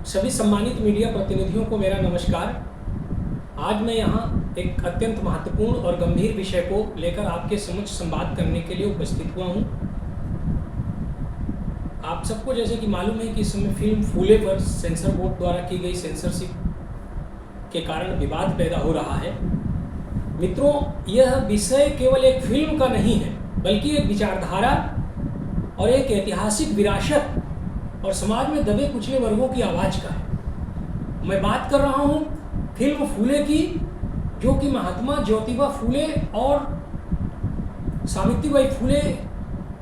सभी सम्मानित मीडिया प्रतिनिधियों को मेरा नमस्कार। आज मैं यहाँ एक अत्यंत महत्वपूर्ण और गंभीर विषय को लेकर आपके समक्ष संवाद करने के लिए उपस्थित हुआ हूँ। आप सबको जैसे कि मालूम है कि इस समय फिल्म फूले पर सेंसर बोर्ड द्वारा की गई सेंसरशिप के कारण विवाद पैदा हो रहा है। मित्रों, यह विषय केवल एक फिल्म का नहीं है, बल्कि एक विचारधारा और एक ऐतिहासिक विरासत और समाज में दबे कुचले वर्गों की आवाज़ का है। मैं बात कर रहा हूँ फिल्म फूले की, जो कि महात्मा ज्योतिबा फूले और सावित्रीबाई फूले,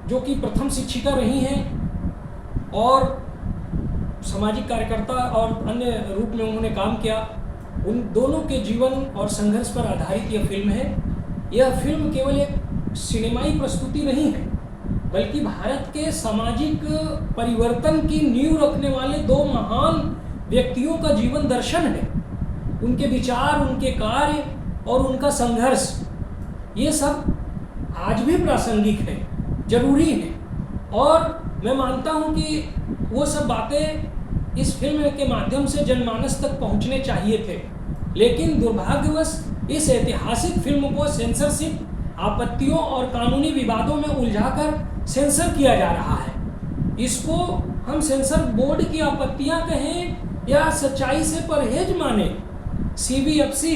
जो कि प्रथम शिक्षिका रही हैं और सामाजिक कार्यकर्ता और अन्य रूप में उन्होंने काम किया, उन दोनों के जीवन और संघर्ष पर आधारित यह फिल्म है। यह फिल्म केवल एक सिनेमाई प्रस्तुति नहीं है, बल्कि भारत के सामाजिक परिवर्तन की नींव रखने वाले दो महान व्यक्तियों का जीवन दर्शन है। उनके विचार, उनके कार्य और उनका संघर्ष, ये सब आज भी प्रासंगिक है, जरूरी है। और मैं मानता हूँ कि वो सब बातें इस फिल्म के माध्यम से जनमानस तक पहुँचने चाहिए थे, लेकिन दुर्भाग्यवश इस ऐतिहासिक फिल्म को सेंसरशिप, आपत्तियों और कानूनी विवादों में उलझाकर सेंसर किया जा रहा है। इसको हम सेंसर बोर्ड की आपत्तियां कहें या सच्चाई से परहेज माने, CBFC,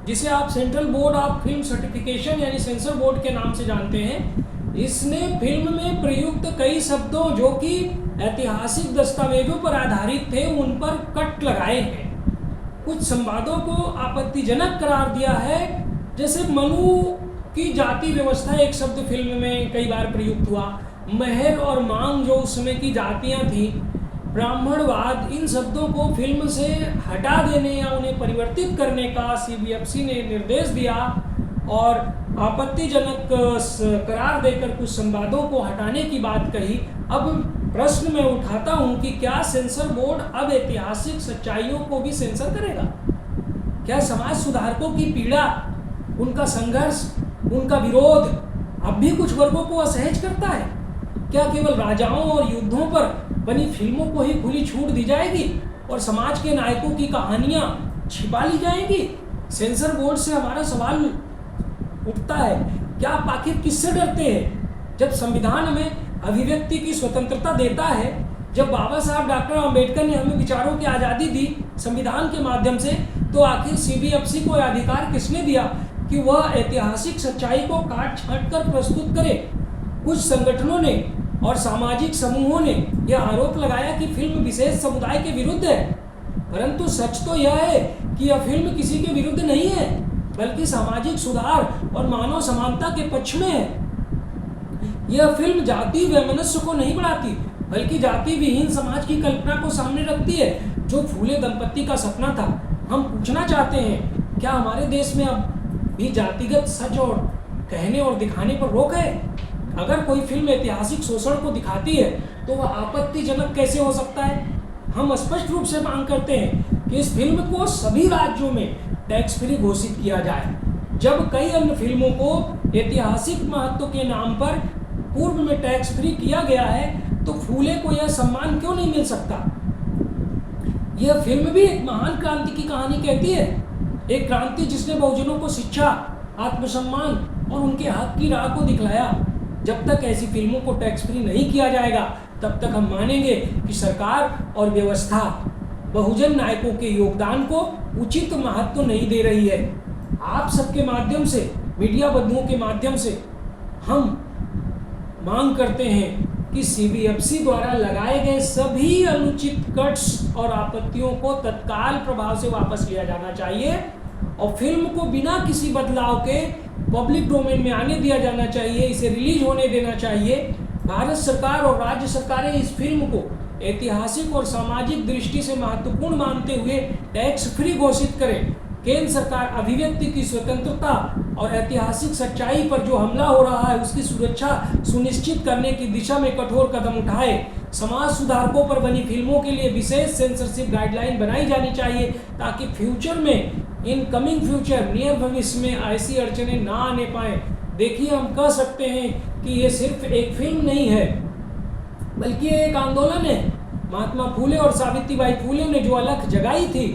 जिसे आप central board of film certification यानी सेंसर बोर्ड के नाम से जानते हैं, इसने फिल्म में प्रयुक्त कई शब्दों जो कि ऐतिहासिक दस्तावेजों पर आधारित थे, उन पर कट लगाए हैं। कुछ संवादों को आपत्तिजनक करार दिया है, जैसे मनु की जाति व्यवस्था एक शब्द फिल्म में कई बार प्रयुक्त हुआ। मेहर और मांग, जो उस समय की जातियां थी, ब्राह्मणवाद, इन शब्दों को फिल्म से हटा देने या उन्हें परिवर्तित करने का CBFC ने निर्देश दिया और आपत्तिजनक करार देकर कुछ संवादों को हटाने की बात कही। अब प्रश्न मैं उठाता हूं कि क्या सेंसर बोर्ड अब ऐतिहासिक सच्चाइयों को भी सेंसर करेगा? क्या समाज सुधारकों की पीड़ा, उनका संघर्ष, उनका विरोध अब भी कुछ वर्गों को असहज करता है? क्या केवल राजाओं और युद्धों पर बनी फिल्मों को ही खुली छूट दी जाएगी और समाज के नायकों की कहानियां छिपा ली जाएंगी? सेंसर बोर्ड से हमारा सवाल उठता है, क्या आप आखिर किससे डरते हैं? जब संविधान हमें अभिव्यक्ति की स्वतंत्रता देता है, जब बाबा साहब डॉक्टर आम्बेडकर ने हमें विचारों की आज़ादी दी संविधान के माध्यम से, तो आखिर CBFC को अधिकार किसने दिया कि वह ऐतिहासिक सच्चाई को काट छांट कर प्रस्तुत करे? कुछ संगठनों ने और सामाजिक समूहों ने यह आरोप लगाया कि फिल्म विशेष समुदाय के विरुद्ध है, परंतु सच तो यह है कि यह फिल्म किसी के विरुद्ध नहीं है, बल्कि सामाजिक सुधार और मानव समानता के पक्ष में है। यह फिल्म जाति वैमनस्य को नहीं बढ़ाती, बल्कि जाति विहीन समाज की कल्पना को सामने रखती है, जो फूले दंपत्ति का सपना था। हम पूछना चाहते हैं, क्या हमारे देश में अब भी जातिगत सच और कहने और दिखाने पर रोक है? अगर कोई फिल्म ऐतिहासिक शोषण को दिखाती है, तो वह आपत्तिजनक कैसे हो सकता है? हम स्पष्ट रूप से मांग करते हैं कि इस फिल्म को सभी राज्यों में टैक्स फ्री घोषित किया जाए। जब कई अन्य फिल्मों को ऐतिहासिक महत्व के नाम पर पूर्व में टैक्स फ्री किया गया है, तो फूले को यह सम्मान क्यों नहीं मिल सकता? यह फिल्म भी एक महान क्रांति की कहानी कहती है, एक क्रांति जिसने बहुजनों को शिक्षा, आत्मसम्मान और उनके हक की राह को दिखलाया। जब तक ऐसी फिल्मों को टैक्स फ्री नहीं किया जाएगा, तब तक हम मानेंगे कि सरकार और व्यवस्था बहुजन नायकों के योगदान को उचित महत्व नहीं दे रही है। आप सबके माध्यम से, मीडिया बंधुओं के माध्यम से हम मांग करते हैं कि CBFC द्वारा लगाए गए सभी अनुचित कट्स और आपत्तियों को तत्काल प्रभाव से वापस लिया जाना चाहिए और फिल्म को बिना किसी बदलाव के पब्लिक डोमेन में आने दिया जाना चाहिए, इसे रिलीज होने देना चाहिए। भारत सरकार और राज्य सरकारें इस फिल्म को ऐतिहासिक और सामाजिक दृष्टि से महत्वपूर्ण मानते हुए टैक्स फ्री घोषित करें। केंद्र सरकार अभिव्यक्ति की स्वतंत्रता और ऐतिहासिक सच्चाई पर जो हमला हो रहा है, उसकी सुरक्षा सुनिश्चित करने की दिशा में कठोर कदम उठाए। समाज सुधारकों पर बनी फिल्मों के लिए विशेष सेंसरशिप गाइडलाइन बनाई जानी चाहिए, ताकि फ्यूचर में, इन कमिंग फ्यूचर, नियर भविष्य में ऐसी अड़चनें ना आने पाए। देखिए, हम कह सकते हैं कि ये सिर्फ एक फिल्म नहीं है, बल्कि एक आंदोलन है। महात्मा फूले और सावित्रीबाई फूले ने जो अलख जगाई थी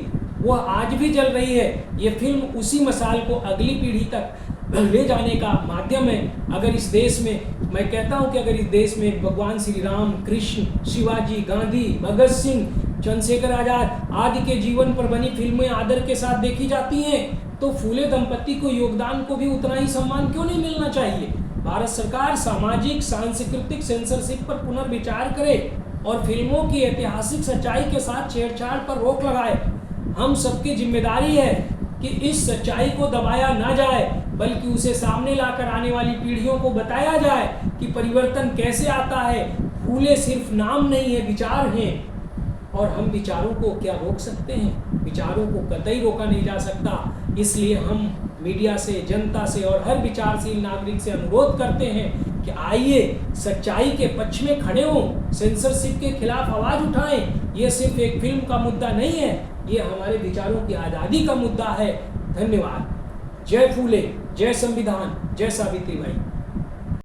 वह आज भी जल रही है। ये फिल्म उसी मसाल को अगली पीढ़ी तक ले जाने का माध्यम है। अगर इस देश में, मैं कहता हूँ कि अगर इस देश में भगवान श्री राम, कृष्ण, शिवाजी, गांधी, भगत सिंह, चंद्रशेखर आजाद आदि के जीवन पर बनी फिल्में आदर के साथ देखी जाती हैं, तो फूले दंपति को योगदान को भी उतना ही सम्मान क्यों नहीं मिलना चाहिए। भारत सरकार सामाजिक सांस्कृतिक सेंसरशिप पर पुनर्विचार करे और फिल्मों की ऐतिहासिक सच्चाई के साथ छेड़छाड़ पर रोक लगाए। हम सबकी जिम्मेदारी है कि इस सच्चाई को दबाया ना जाए, बल्कि उसे सामने लाकर आने वाली पीढ़ियों को बताया जाए कि परिवर्तन कैसे आता है। फूले सिर्फ नाम नहीं है, विचार हैं, और हम विचारों को क्या रोक सकते हैं? विचारों को कतई रोका नहीं जा सकता। इसलिए हम मीडिया से, जनता से और हर विचारशील नागरिक से अनुरोध करते हैं कि आइए सच्चाई के पक्ष में खड़े हों, सेंसरशिप के खिलाफ आवाज़ उठाएं। ये सिर्फ एक फिल्म का मुद्दा नहीं है, ये हमारे विचारों की आज़ादी का मुद्दा है। धन्यवाद। जय फूले, जय संविधान, जय सावित्रीबाई।